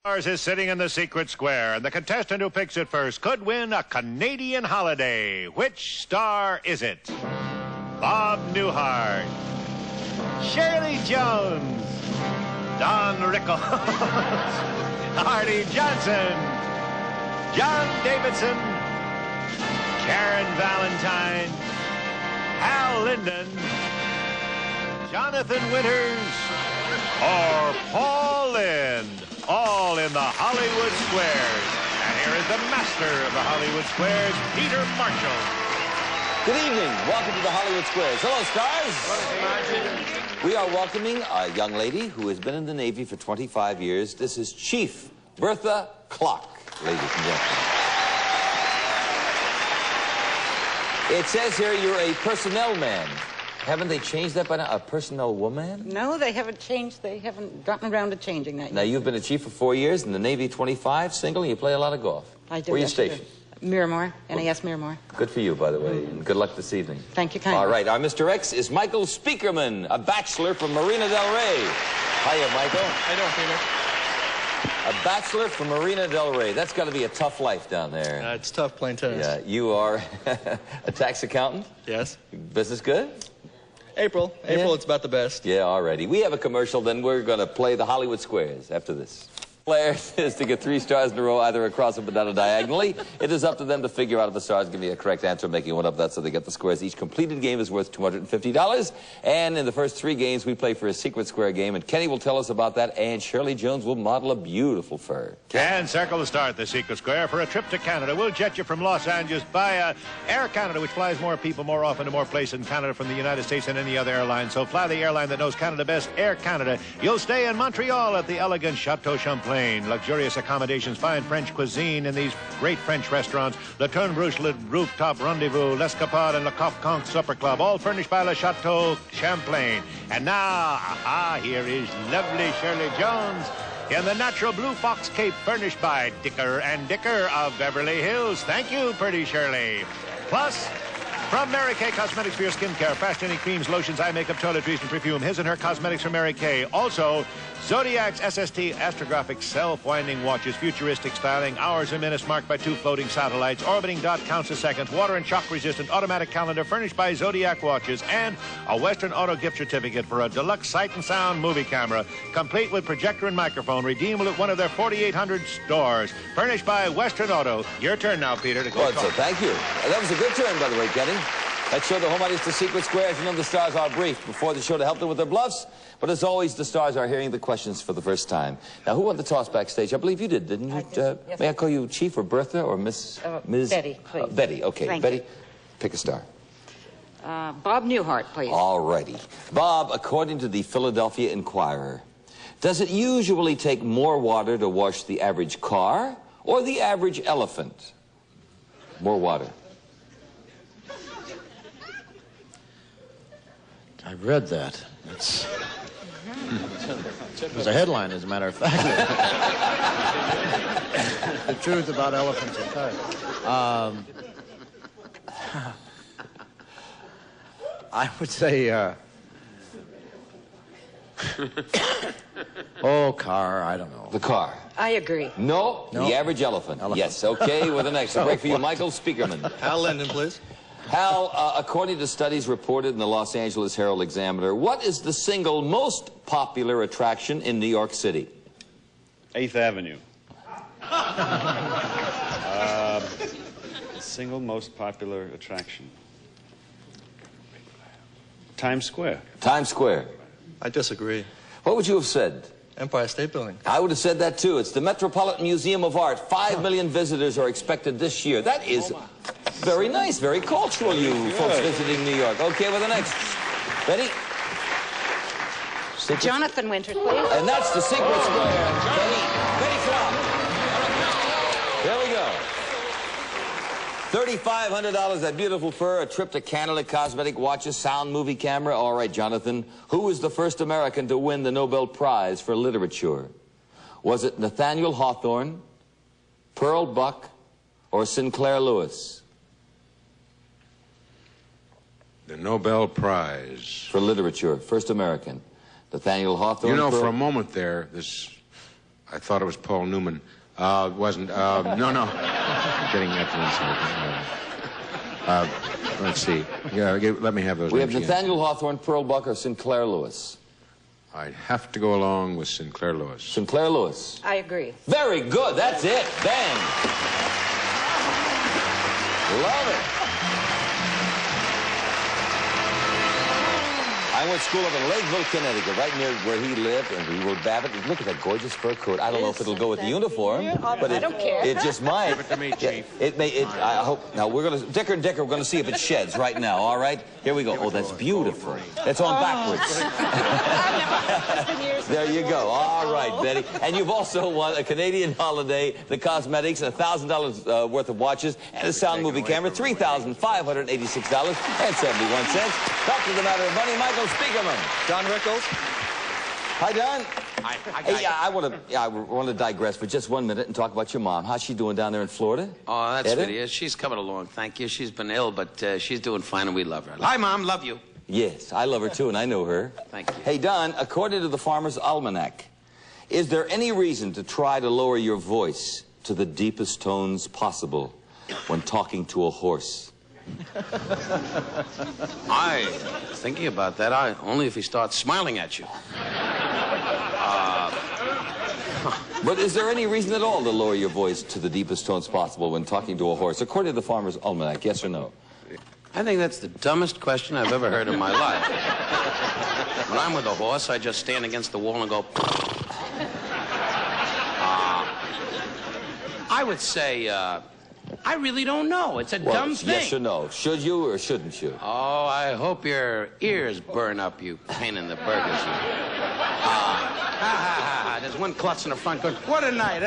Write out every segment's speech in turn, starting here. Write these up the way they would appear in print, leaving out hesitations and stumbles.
Stars is sitting in the secret square, and the contestant who picks it first could win a Canadian holiday. Which star is it? Bob Newhart, Shirley Jones, Don Rickles, Artie Johnson, John Davidson, Karen Valentine, Hal Linden, Jonathan Winters, or Paul Lynde. All in the Hollywood Squares. And here is the master of the Hollywood Squares, Peter Marshall. Good evening. Welcome to the Hollywood Squares. Hello, stars. We are welcoming a young lady who has been in the Navy for 25 years. This is Chief Bertha Clark, ladies and gentlemen. It says here you're a personnel man. Haven't they changed that by now? A personnel woman? No, they haven't changed. They haven't gotten around to changing that yet. Now, you've been a chief for 4 years, in the Navy 25, single, and you play a lot of golf. I do. Where are you stationed? Miramar, NAS Miramar. Good for you, by the way, and good luck this evening. Thank you kindly. All right, our Mr. X is Michael Speakerman, a bachelor from Marina Del Rey. Hiya, Michael. How you doing, Peter? A bachelor from Marina Del Rey. That's got to be a tough life down there. It's tough playing tennis. Yeah, you are a tax accountant? Yes. Business good? April, it's about the best. Yeah, already. We have a commercial, then we're going to play the Hollywood Squares after this. Player is to get 3 stars in a row, either across or down or diagonally. It is up to them to figure out if the stars give me a correct answer, making one up. That's how they get the squares. Each completed game is worth $250. And in the first 3 games, we play for a secret square game. And Kenny will tell us about that. And Shirley Jones will model a beautiful fur. And circle the star at the secret square for a trip to Canada. We'll jet you from Los Angeles by Air Canada, which flies more people more often to more places in Canada from the United States than any other airline. So fly the airline that knows Canada best, Air Canada. You'll stay in Montreal at the elegant Chateau Champlain. Luxurious accommodations, fine French cuisine in these great French restaurants. Le Turn Rouge, Le Rooftop Rendezvous, L'Escapade, and Le Coq Conque Supper Club, all furnished by Le Chateau Champlain. And now, here is lovely Shirley Jones in the natural blue fox cape furnished by Dicker and Dicker of Beverly Hills. Thank you, pretty Shirley. Plus, from Mary Kay Cosmetics for your skincare, fast-changing creams, lotions, eye makeup, toiletries, and perfume. His and Her Cosmetics from Mary Kay. Also, Zodiac's SST astrographic self-winding watches, futuristic styling, hours and minutes marked by 2 floating satellites, orbiting dot counts a second, water and shock-resistant automatic calendar furnished by Zodiac watches, and a Western Auto gift certificate for a deluxe sight and sound movie camera, complete with projector and microphone, redeemable at one of their 4,800 stores, furnished by Western Auto. Your turn now, Peter, to go. Well, so thank you. That was a good turn, by the way, Kenny. Let's show the home audience the secret squares. You know the stars are briefed before the show to help them with their bluffs. But as always, the stars are hearing the questions for the first time. Now, who won the toss backstage? I believe you did, didn't you? Yes. May I call you Chief or Bertha or Ms. Betty, please. Betty, okay. Thank Betty, you. pick a star. Bob Newhart, please. All righty. Bob, according to the Philadelphia Inquirer, does it usually take more water to wash the average car or the average elephant? More water. I read that. It was a headline, as a matter of fact. The truth about elephants and cars. I would say, car, I don't know. The car. I agree. No, No. The average elephant. Yes, okay. With the next break for you, Michael Speakerman. Hal Linden, please. Hal, according to studies reported in the Los Angeles Herald-Examiner, what is the single most popular attraction in New York City? 8th Avenue. The single most popular attraction. Times Square. Times Square. I disagree. What would you have said? Empire State Building. I would have said that, too. It's the Metropolitan Museum of Art. 5 million visitors are expected this year. That is very nice, very cultural, you folks visiting New York. Okay, with the next. Betty? Secret? Jonathan Winters, please. And that's the secret square. Betty Clark. There we go. $3,500, that beautiful fur, a trip to Canada, cosmetic watches, sound movie camera. All right, Jonathan. Who was the first American to win the Nobel Prize for Literature? Was it Nathaniel Hawthorne, Pearl Buck, or Sinclair Lewis? The Nobel Prize. For Literature, first American. Nathaniel Hawthorne. You know, Pearl... for a moment there, I thought it was Paul Newman. It wasn't. No. Getting that one. Let's see. Yeah, let me have those. We have names again. Nathaniel Hawthorne, Pearl Buck, or Sinclair Lewis. I'd have to go along with Sinclair Lewis. Sinclair Lewis. I agree. Very good. That's it. Bang. Love it. I went to school up in Lakeville, Connecticut, right near where he lived, and we were Babbitt. Look at that gorgeous fur coat. I don't know if it'll go with the uniform, but I don't care. It just might. Give it to me, Chief. It may. I hope. Now we're gonna Dicker and Dicker. We're gonna see if it sheds right now. All right. Here we go. Oh, that's beautiful. It's on backwards. There you go. All right, Betty. And you've also won a Canadian holiday, the cosmetics, $1,000 worth of watches, and a sound movie camera, $3,586.71. Back to the matter of money, Michael Spiegelman. John Rickles. Hi, Don. Hey, I want to digress for just 1 minute and talk about your mom. How's she doing down there in Florida? Oh, that's Edda? good. She's coming along, thank you. She's been ill, but she's doing fine, and we love her. Hi, Mom. Love you. Yes, I love her too, and I know her. Thank you. Hey, Don, according to the Farmer's Almanac, is there any reason to try to lower your voice to the deepest tones possible when talking to a horse? I thinking about that. Only if he starts smiling at you. But is there any reason at all to lower your voice to the deepest tones possible when talking to a horse, according to the Farmer's Almanac, yes or no? I think that's the dumbest question I've ever heard in my life. When I'm with a horse, I just stand against the wall and go. I would say, I really don't know. It's a dumb thing. Yes or no? Should you or shouldn't you? Oh, I hope your ears burn up, you pain in the burgers. There's one klutz in the front going, what a night.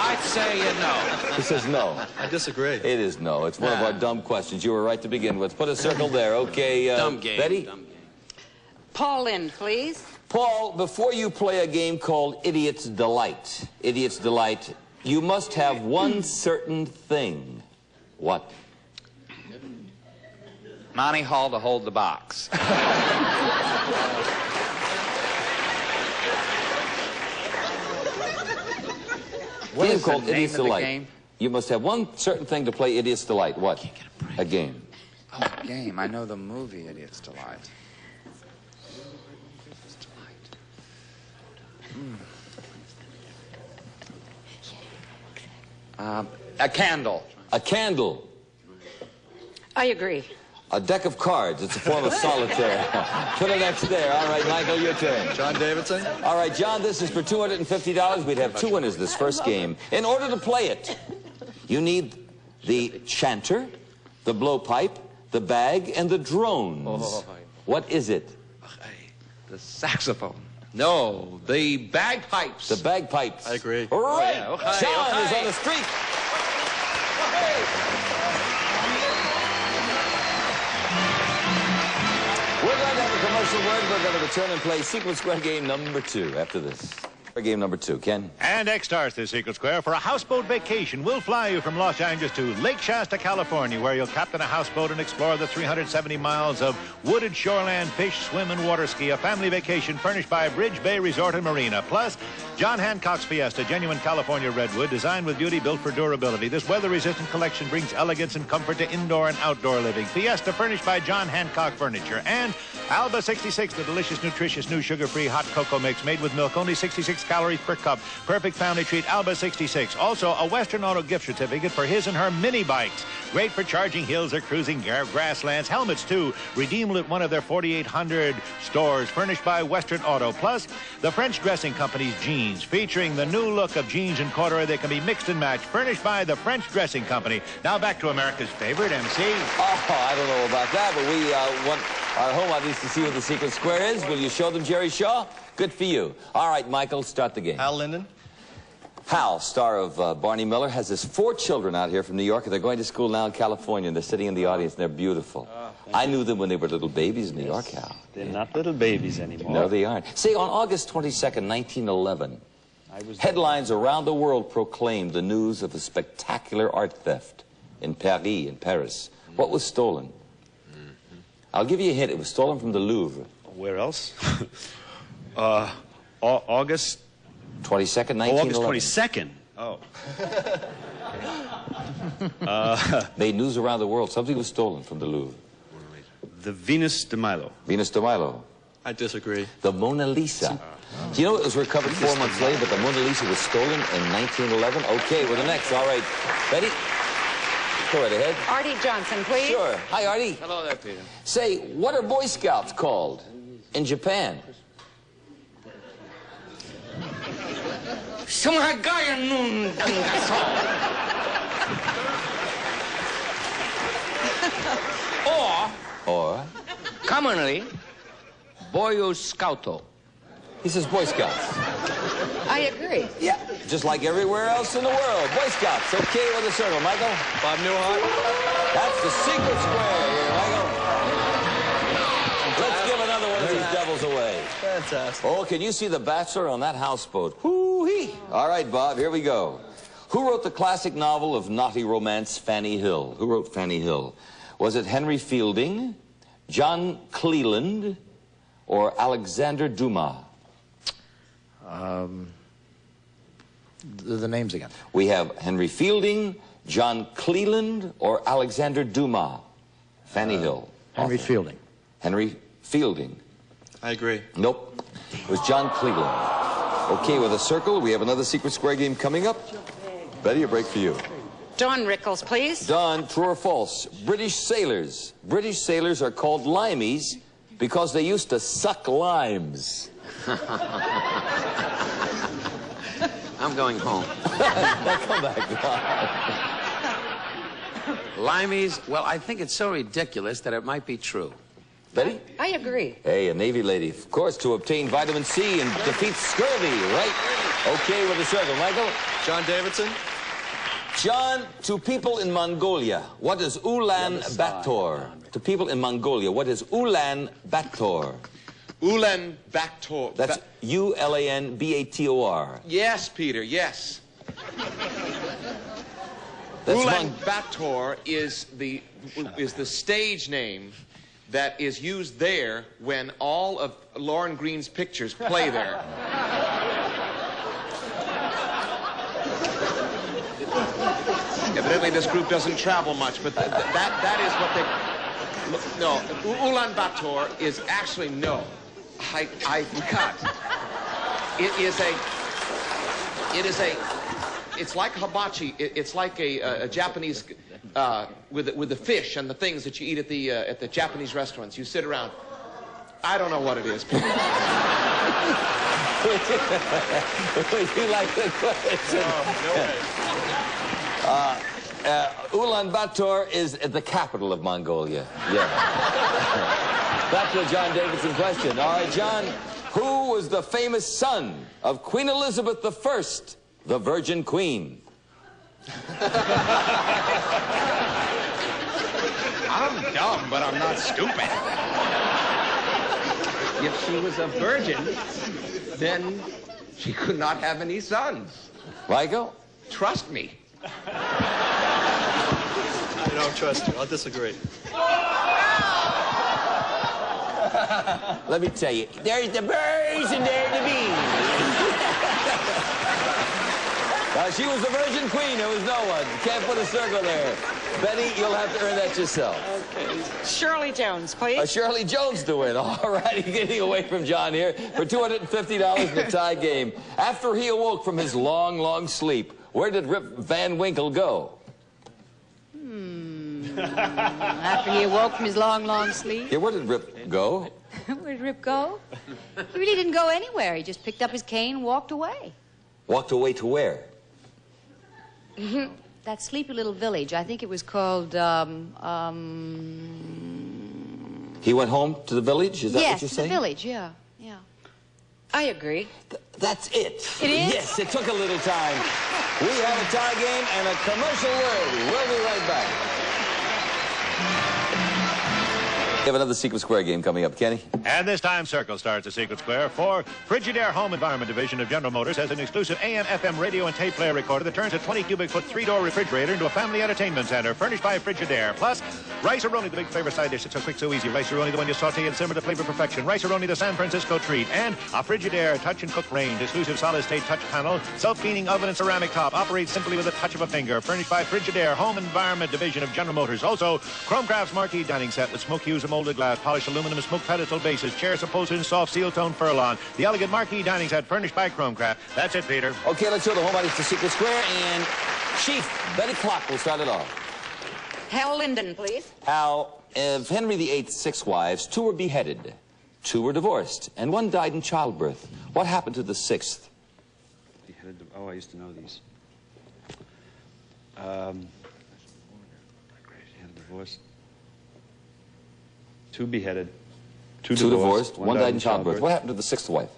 I'd say no. He says no. I disagree. It is no. It's one of our dumb questions. You were right to begin with. Put a circle there, okay, Dumb game. Betty? Dumb game. Paul Lynde, please. Paul, before you play a game called Idiot's Delight, you must have one certain thing. What? Monty Hall to hold the box. What is is called the name Idiot's of the Delight? game? You must have one certain thing to play Idiot's Delight. What? A game. Oh, game. I know the movie Idiot's Delight. A candle. A candle. I agree. A deck of cards. It's a form of solitaire. Put an X there. All right, Michael, your turn. John Davidson. All right, John, this is for $250. We'd have 2 winners this first game. In order to play it, you need the chanter, the blowpipe, the bag, and the drones. Oh. What is it? The saxophone. No, the bagpipes. The bagpipes. I agree. Right. yeah, okay, John okay. is on the streak. We're going to have a commercial word. We're going to return and play Secret Square game number 2 after this. Game number 2, Ken. And X starts the Secret Square for a houseboat vacation. We'll fly you from Los Angeles to Lake Shasta, California, where you'll captain a houseboat and explore the 370 miles of wooded shoreland, fish, swim, and water ski. A family vacation furnished by Bridge Bay Resort and Marina. Plus, John Hancock's Fiesta, genuine California redwood, designed with beauty, built for durability. This weather-resistant collection brings elegance and comfort to indoor and outdoor living. Fiesta furnished by John Hancock Furniture. And Alba 66, the delicious, nutritious, new sugar-free hot cocoa mix made with milk, only 66 calories per cup. Perfect family treat, Alba 66. Also, a Western Auto gift certificate for his and her mini bikes. Great for charging hills or cruising grasslands. Helmets, too. Redeemable at one of their 4,800 stores, furnished by Western Auto. Plus, the French Dressing Company's jeans, featuring the new look of jeans and corduroy that can be mixed and matched, furnished by the French Dressing Company. Now back to America's favorite MC. Oh, I don't know about that, but we want our home audience to see what the Secret Square is. Will you show them Jerry Shaw? Good for you. All right, Michael, start the game. Hal Linden. Hal, star of Barney Miller, has his 4 children out here from New York, and they're going to school now in California, and they're sitting in the audience, and they're beautiful. I knew them when they were little babies in New York, Hal. They're not little babies anymore. No, they aren't. See, on August 22nd, 1911, headlines around the world proclaimed the news of a spectacular art theft in Paris. What was stolen? I'll give you a hint. It was stolen from the Louvre. Where else? August 22nd, 1911. August 22nd. Oh. Made news around the world. Something was stolen from the Louvre. The Venus de Milo. Venus de Milo. I disagree. The Mona Lisa. Do you know it was recovered 4 months later, but the Mona Lisa was stolen in 1911? Okay, we're the next. All right. Betty, go right ahead. Artie Johnson, please. Sure. Hi, Artie. Hello there, Peter. Say, what are Boy Scouts called in Japan? Or Commonly, Boyo Scouto. he says Boy Scouts. I agree. Yeah, just like everywhere else in the world. Boy Scouts. Okay with the circle, Michael. Bob Newhart. That's the secret square here, Michael. Let's give another one of these devils away. Fantastic. Oh, can you see the bachelor on that houseboat? Hoo-hee. All right, Bob, here we go. Who wrote the classic novel of naughty romance, Fanny Hill? Who wrote Fanny Hill? Was it Henry Fielding, John Cleland, or Alexander Dumas? The names again. We have Henry Fielding, John Cleland, or Alexander Dumas. Fanny Hill. Henry Fielding. Henry Fielding. I agree. Nope. It was John Cleland. Okay, with a circle, we have another secret square game coming up. Betty, a break for you. Don Rickles, please. Don, true or false? British sailors are called limeys because they used to suck limes. I'm going home. Now come back, Don. Limeys, well, I think it's so ridiculous that it might be true. Betty? I agree. Hey, a Navy lady. Of course, to obtain vitamin C and defeat scurvy, right? Okay with the circle. Michael? John Davidson. John, to people in Mongolia, what is Ulaanbaatar? To people in Mongolia, what is Ulaanbaatar? Ulaanbaatar. That's Ulanbator. Yes, Peter, yes. That's Ulaanbaatar is the stage name that is used there when all of Lauren Green's pictures play there. Evidently, this group doesn't travel much, but that is what they... No, Ulaanbaatar is actually no. I forgot. It's like hibachi. It's like a Japanese with the fish and the things that you eat at the Japanese restaurants. You sit around. I don't know what it is. Would you like the question? No way. Ulaanbaatar is the capital of Mongolia. Yeah. Back to the John Davidson question. All right, John, who was the famous son of Queen Elizabeth I, the Virgin Queen? I'm dumb, but I'm not stupid. If she was a virgin, then she could not have any sons. Michael? Trust me. I don't trust you. I'll disagree. Let me tell you, there's the birds and there's the bees. She was the Virgin Queen. There was no one. Can't put a circle there. Betty, you'll have to earn that yourself. Okay. Shirley Jones, please. Shirley Jones to win. All right, he's getting away from John here for $250 in the tie game. After he awoke from his long, long sleep, where did Rip Van Winkle go? After he awoke from his long, long sleep. Yeah, where did Rip go? Where did Rip go? He really didn't go anywhere. He just picked up his cane and walked away. Walked away to where? That sleepy little village. I think it was called, He went home to the village? Is that what you're saying? Yes, the village, yeah. I agree. That's it. It is? Yes, it took a little time. We have a tie game and a commercial word. We'll be right back. have another Secret Square game coming up, Kenny. And this time, Circle starts a Secret Square for Frigidaire Home Environment Division of General Motors has an exclusive AM, FM radio, and tape player recorder that turns a 20 cubic foot 3-door refrigerator into a family entertainment center furnished by Frigidaire. Plus, Rice-A-Roni, the big flavor side dish. It's so quick, so easy. Rice-A-Roni, the one you saute and simmer to flavor perfection. Rice-A-Roni, the San Francisco treat. And a Frigidaire touch and cook range, exclusive solid state touch panel, self-cleaning oven and ceramic top. Operates simply with a touch of a finger. Furnished by Frigidaire Home Environment Division of General Motors. Also, Chromecraft's marquee dining set with smoke hues of molded glass, polished aluminum and smoke pedestal bases, chairs upholstered in soft seal tone furlon. The elegant marquee dining set furnished by Chromecraft. That's it, Peter. Okay, let's show the home audience the Secret Square, and Chief Betty Clock will start it off. Hal Linden, please. Hal, of Henry VIII's 6 wives, 2 were beheaded, 2 were divorced, and 1 died in childbirth. What happened to the 6th? Oh, I used to know these. Divorced. 2 beheaded. 2 divorced, 1 died in childbirth. What happened to the 6th wife?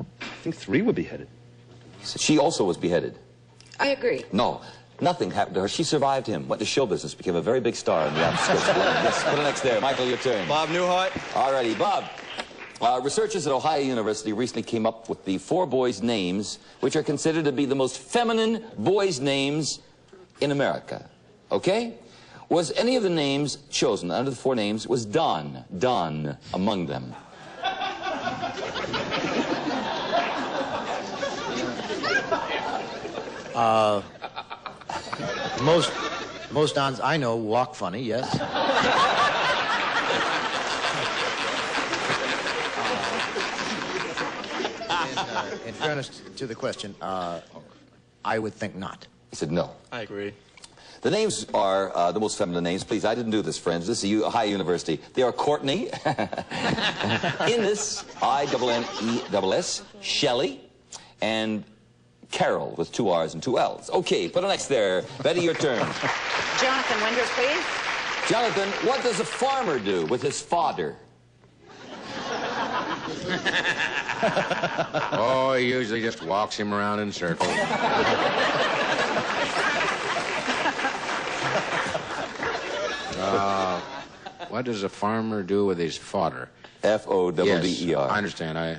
I think 3 were beheaded. She also was beheaded. I agree. No, nothing happened to her. She survived him, went to show business, became a very big star in the outskirts. Yes, put it next there. Michael, your turn. Bob Newhart. All righty, Bob. Researchers at Ohio University recently came up with the 4 boys' names, which are considered to be the most feminine boys' names in America. Okay? Was any of the names chosen, under the 4 names, was Don among them? Most Dons I know walk funny, yes. In fairness to the question, I would think not. He said no. I agree. The names are the most feminine names. Please, I didn't do this, friends. This is Ohio University. They are Courtney, Innes, I-N-N-E-S-S, Shirley, and Carol with 2 R's and 2 L's. Okay, put it next there. Betty, your turn. Jonathan Winters, please. Jonathan, what does a farmer do with his fodder? Oh, he usually just walks him around in circles. What does a farmer do with his fodder? F-O-D-D-E-R. Yes, I understand. I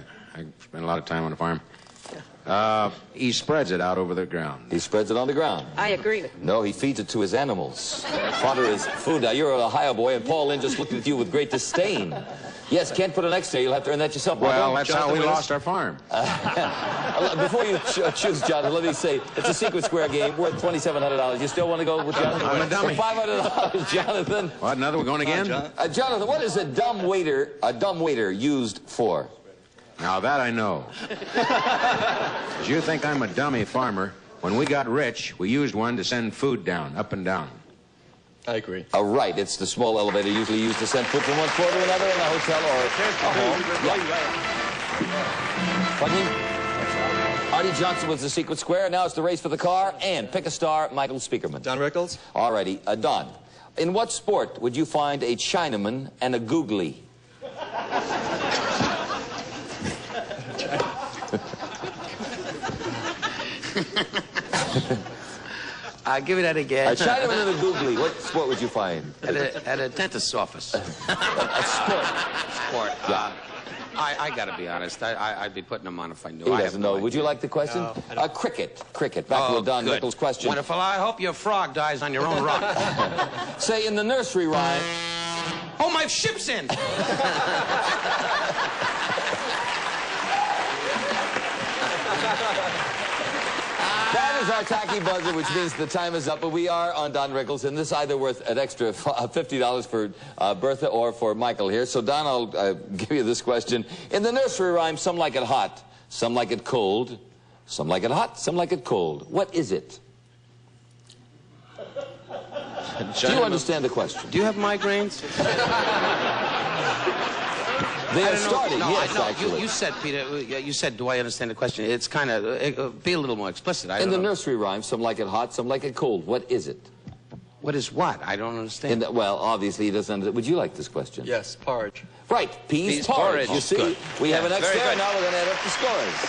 spend a lot of time on the farm. He spreads it out over the ground. He spreads it on the ground. I agree. No, he feeds it to his animals. Fodder is food. Now, you're an Ohio boy, and Paul Lynde just looked at you with great disdain. Yes, can't put an X there. You'll have to earn that yourself. Well, that's how we lost our farm. Before you choose Jonathan, let me say, it's a Secret Square game worth $2,700. You still want to go with Jonathan? I'm a dummy. For $500, Jonathan. What, another one going again? Jonathan, what is a dumb waiter used for? Now that I know. As you think I'm a dummy farmer, when we got rich, we used one to send food down, up and down. I agree. Right, it's the small elevator usually used to send food from one floor to another in a hotel or a home. Yeah. Artie Johnson was the Secret Square. Now it's the race for the car. And pick a star, Michael Speakerman. Don Rickles. All righty. Don, in what sport would you find a Chinaman and a googly? Give me that again. A Chinaman and a googly. What sport would you find? At a dentist's office. A sport. Sport. Yeah. I got to be honest. I'd be putting them on if I knew. He doesn't know. Would you like the question? No, Cricket. Back to the Don Rickles question. Wonderful. I hope your frog dies on your own rock. Say in the nursery rhyme. Oh, my ship's in. That is our tacky buzzer, which means the time is up. But we are on Don Rickles, and this is either worth an extra $50 for Bertha or for Michael here. So, Don, I'll give you this question. In the nursery rhyme, some like it hot, some like it cold, some like it hot, some like it cold. What is it? Do you understand the question? Do you have migraines? They are starting, no, yes, actually. You said, Peter, you said, do I understand the question? It's kind of, be a little more explicit. In the nursery rhyme, some like it hot, some like it cold. What is it? What is what? I don't understand. Well, obviously, he doesn't understand. Would you like this question? Yes, porridge. Right, peas porridge. You see, good. we have an X very there. good. Now we're going to add up the scores.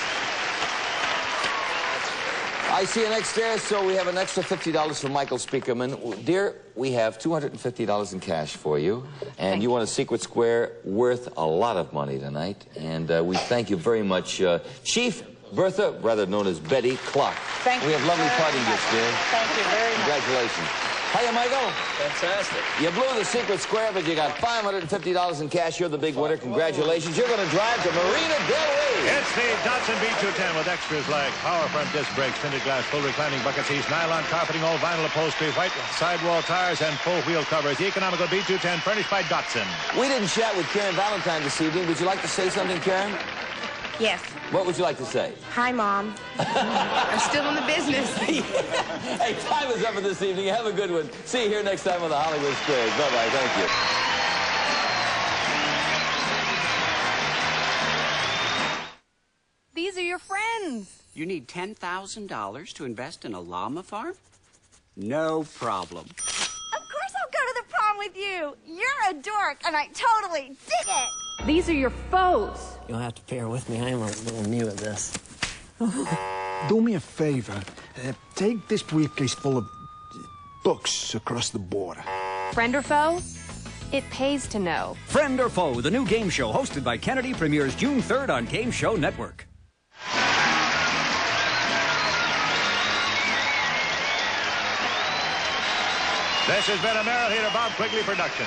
I see an extra, so we have an extra $50 for Michael Speakerman. Dear, we have $250 in cash for you, and you won a secret square worth a lot of money tonight, and we thank you very much, Chief Bertha, rather known as Betty Clark. Thank you. We have lovely very parting much. gifts, dear. Thank you very much. Congratulations. Hiya, Michael. Fantastic. You blew the secret square, but you got $550 in cash. You're the big winner. Congratulations. You're going to drive to Marina Del Rey. It's the Datsun B210 with extras like power front disc brakes, tinted glass, full reclining bucket seats, nylon carpeting, all vinyl upholstery, white sidewall tires, and full wheel covers. The economical B210 furnished by Datsun. We didn't chat with Karen Valentine this evening. Would you like to say something, Karen? Yes. What would you like to say? Hi, Mom. I'm still in the business. Hey, time is up for this evening. Have a good one. See you here next time on the Hollywood Squares. Bye-bye. Thank you. These are your friends. You need $10,000 to invest in a llama farm? No problem. Of course I'll go to the prom with you. You're a dork, and I totally dig it. These are your foes. You'll have to bear with me. I am a little new at this. Do me a favor. Take this briefcase full of books across the border. Friend or foe? It pays to know. Friend or Foe, the new game show hosted by Kennedy, premieres June 3rd on Game Show Network. This has been a Merrill Heater Bob Quigley production.